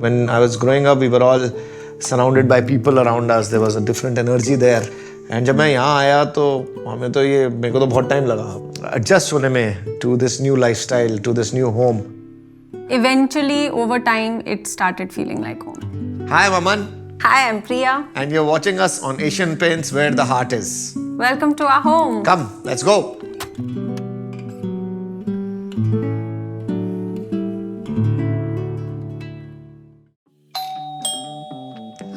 when I was growing up, we were all surrounded by people around us. There was a different energy there. And जब मैं यहाँ आया तो हमें तो ये मेरे को तो बहुत टाइम लगा adjust होने में to this new lifestyle, to this new home. Eventually, over time, it started feeling like home. Hi, Maman. Hi, I'm Priya. And you're watching us on Asian Paints, where the heart is. Welcome to our home. Come, let's go.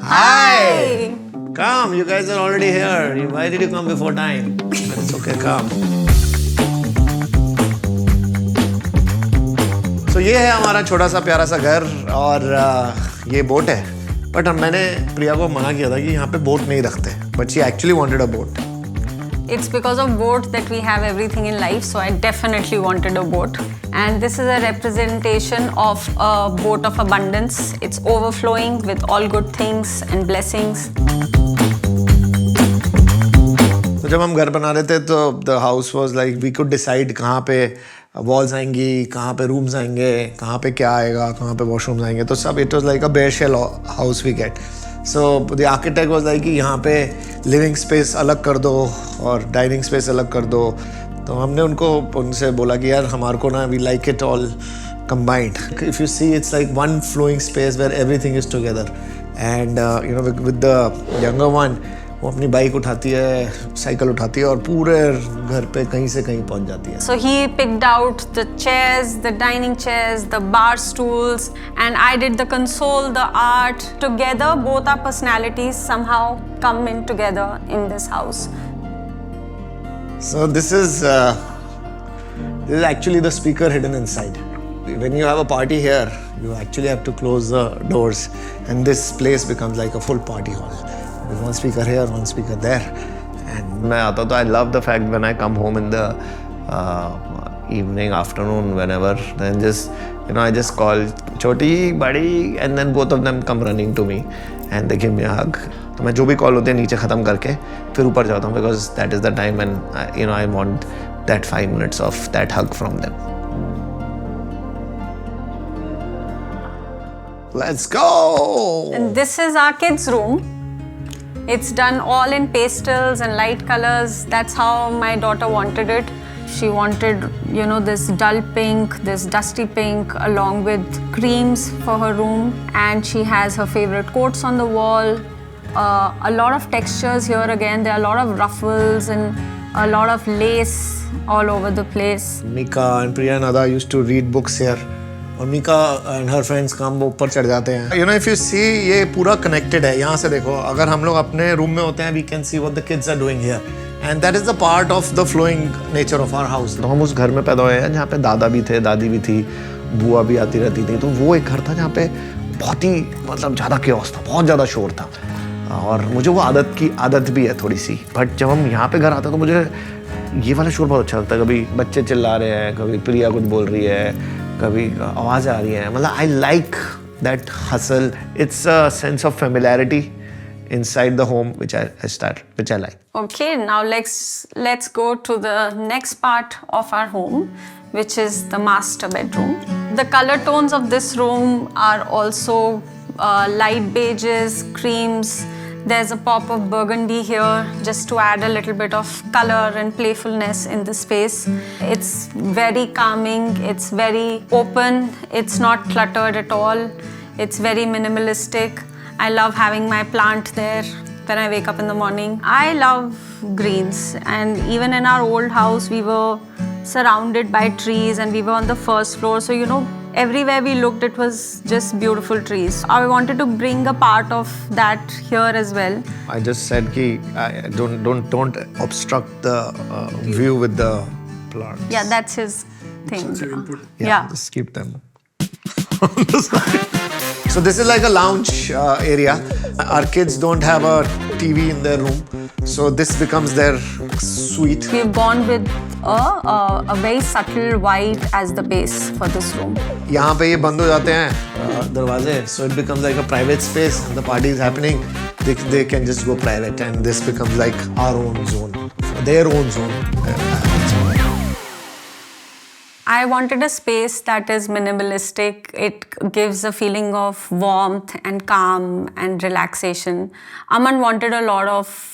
Hi. Come, you guys are already here. Why did you come before time? But it's okay, come. So ये है हमारा छोटा सा प्यारा सा घर और ये बोट है. बट मैंने प्रिया को मना किया था कि यहाँ पे बोट नहीं रखते. But she actually wanted a boat. It's because of boat that we have everything in life, so I definitely wanted a boat. And this is a representation of a boat of abundance. It's overflowing with all good things and blessings. तो जब हम घर बना रहे थे तो the house was like we could decide कहाँ पे walls आएंगी, कहाँ पे rooms आएंगे, कहाँ पे क्या आएगा, कहाँ पे washrooms आएंगे. तो सब it was like a bare shell house we get. So the architect was like कि यहाँ पे living space अलग कर दो और dining space अलग कर दो. तो हमने उनसे बोला कि यार हमारे को ना we like it all combined. If you see, it's like one flowing space where everything is together. And you know, with the younger one, वो अपनी बाइक उठाती है, साइकिल उठाती है और पूरे घर पे कहीं से कहीं पहुंच जाती है. So he picked out the chairs, the dining chairs, the bar stools, and I did the console, the art. Together, both our personalities somehow come in together in this house. So this is actually the speaker hidden inside. When you have a party here, you actually have to close the doors, and this place becomes like a full party hall. With one speaker here, one speaker there. And मैं आता तो I love the fact when I come home in the evening, afternoon, whenever, then just, you know, I just call Choti, Badi, and then both of them come running to me and they give me a hug. तो मैं जो भी call होते हैं नीचे ख़त्म करके फिर ऊपर जाता हूँ because that is the time when you know I want that 5 minutes of that hug from them. Let's go! And this is our kids' room. It's done all in pastels and light colors. That's how my daughter wanted it. She wanted, you know, this dull pink, this dusty pink, along with creams for her room. And she has her favorite quotes on the wall. A lot of textures here again. There are a lot of ruffles and a lot of lace all over the place. Mika and Priya and Ada used to read books here. और Mika and her friends काम वो ऊपर चढ़ जाते हैं. You know if you see ये पूरा connected है. यहाँ से देखो, अगर हम लोग अपने रूम में होते हैं we can see what the kids are doing here and that is the part of the flowing nature of our house. तो हम उस घर में पैदा हुए हैं जहाँ पे दादा भी थे, दादी भी थी, बुआ भी आती रहती थी. तो वो एक घर था जहाँ पे बहुत ही मतलब ज़्यादा केओस था, बहुत ज़्यादा शोर था. और मुझे वो आदत भी है थोड़ी सी. बट जब हम यहाँ पे घर आते हैं तो मुझे ये वाला शोर बहुत अच्छा लगता है. कभी बच्चे चिल्ला रहे हैं, कभी प्रिया कुछ बोल रही है, कभी आवाज़ आ रही है. मतलब I like that hustle. It's a sense of familiarity inside the home which I like. Okay, now let's go to the next part of our home, which is the master bedroom. The color tones of this room are also light beiges, creams. There's a pop of burgundy here just to add a little bit of color and playfulness in the space. It's very calming, it's very open, it's not cluttered at all. It's very minimalistic. I love having my plant there when I wake up in the morning. I love greens, and even in our old house we were surrounded by trees and we were on the first floor, so you know, everywhere we looked it was just beautiful trees. I wanted to bring a part of that here as well. I just said ki don't obstruct the view with the plants. Yeah, that's his thing. Yeah, just keep them on the side. So this is like a lounge area. Our kids don't have a TV in their room, so this becomes their suite. We've gone with a very subtle white as the base for this room. यहाँ पे ये बंद हो जाते हैं दरवाजे, so it becomes like a private space. And the party is happening, they can just go private, and this becomes like our own zone, their own zone. I wanted a space that is minimalistic. It gives a feeling of warmth and calm and relaxation. Aman wanted a lot of,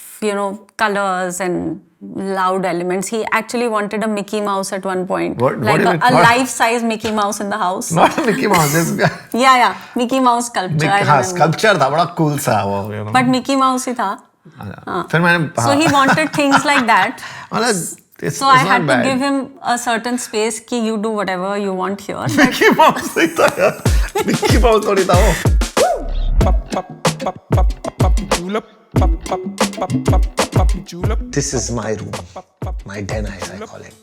colors and loud elements. He actually wanted a Mickey Mouse at one point. What like do you a mean? What? life-size Mickey Mouse in the house. Not a Mickey Mouse. This guy. Yeah, Mickey Mouse sculpture. I हाँ, remember. sculpture था, बड़ा cool सा वो. But Mickey Mouse ही था. फिर मैंने. So he wanted things like that. It's So I not had to bad. give him a certain space कि you do whatever you want here. Mickey Mouse नहीं था यार. Mickey Mouse थोड़ी था वो. This is my room. My den, as I call it.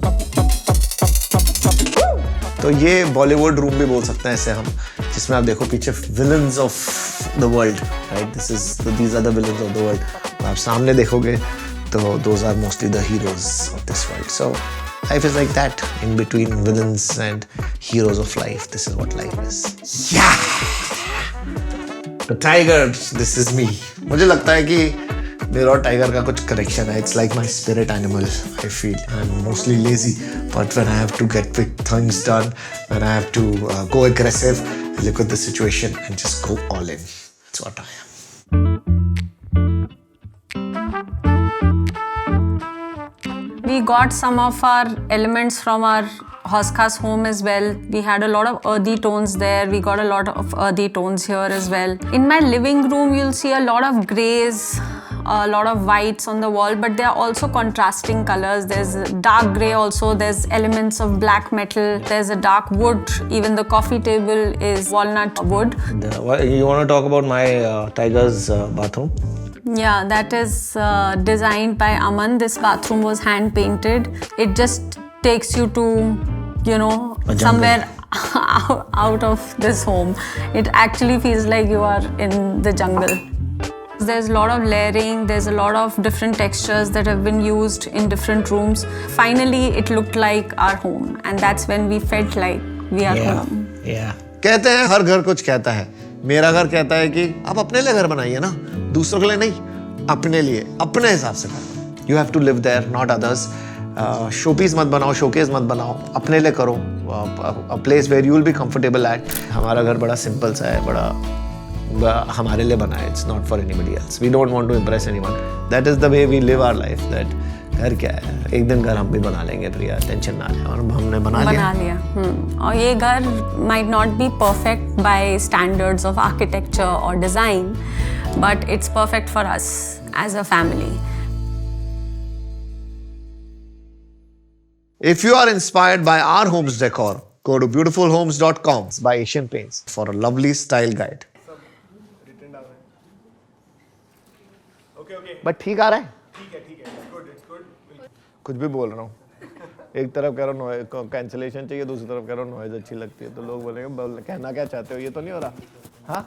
तो ये Bollywood room भी बोल सकते हैं ऐसे हम, जिसमें आप देखो पीछे villains of the world, right? These are the villains of the world. आप सामने देखोगे तो those are mostly the heroes of this world. So life is like that, in between villains and heroes of life. This is what life is. Yeah. The tiger, this is me. मुझे लगता है कि मेरा और tiger का कुछ connection है. It's like my spirit animal. I feel I'm mostly lazy, but when I have to get big things done, when I have to go aggressive, I look at the situation and just go all in. That's what I am. We got some of our elements from our Hoskas home as well. We had a lot of earthy tones there. We got a lot of earthy tones here as well. In my living room, you'll see a lot of grays, a lot of whites on the wall, but there are also contrasting colors. There's dark gray also. There's elements of black metal. There's a dark wood. Even the coffee table is walnut wood. You want to talk about my tiger's bathroom? Yeah, that is designed by Aman. This bathroom was hand painted. It just takes you to, somewhere out of this home. It actually feels like you are in the jungle. There's a lot of layering, there's a lot of different textures that have been used in different rooms. Finally, it looked like our home, and that's when we felt like we are home. Yeah. कहते हैं हर घर कुछ कहता है. मेरा घर कहता है कि आप अपने लिए घर बनाइए ना, दूसरों के लिए नहीं, अपने लिए, अपने हिसाब से करो. You have to live there, not others. Showpiece मत बनाओ, शोकेस मत बनाओ, अपने लिए करो. A place where you will be comfortable at. हमारा घर बड़ा सिंपल सा है, बड़ा हमारे लिए बना है. It's not for anybody else. We don't want to impress anyone. That is the way we live our life. That घर क्या है, एक दिन घर हम भी बना लेंगे प्रिया, टेंशन ना ले. और हमने बना लिया. और ये घर might not be perfect by standards of architecture or design, but it's perfect for us as a family. If you are inspired by our home's decor, go to beautifulhomes.com by Asian Paints for a lovely style guide. Okay. But ठीक आ रहा है? ठीक है. It's good. कुछ भी बोल रहा हूँ. एक तरफ कह रहा हूँ कैंसिलेशन चाहिए, दूसरी तरफ कह रहा हूँ नॉइज अच्छी लगती है, तो लोग बोलेंगे कहना क्या चाहते हो, ये तो नहीं हो रहा. हाँ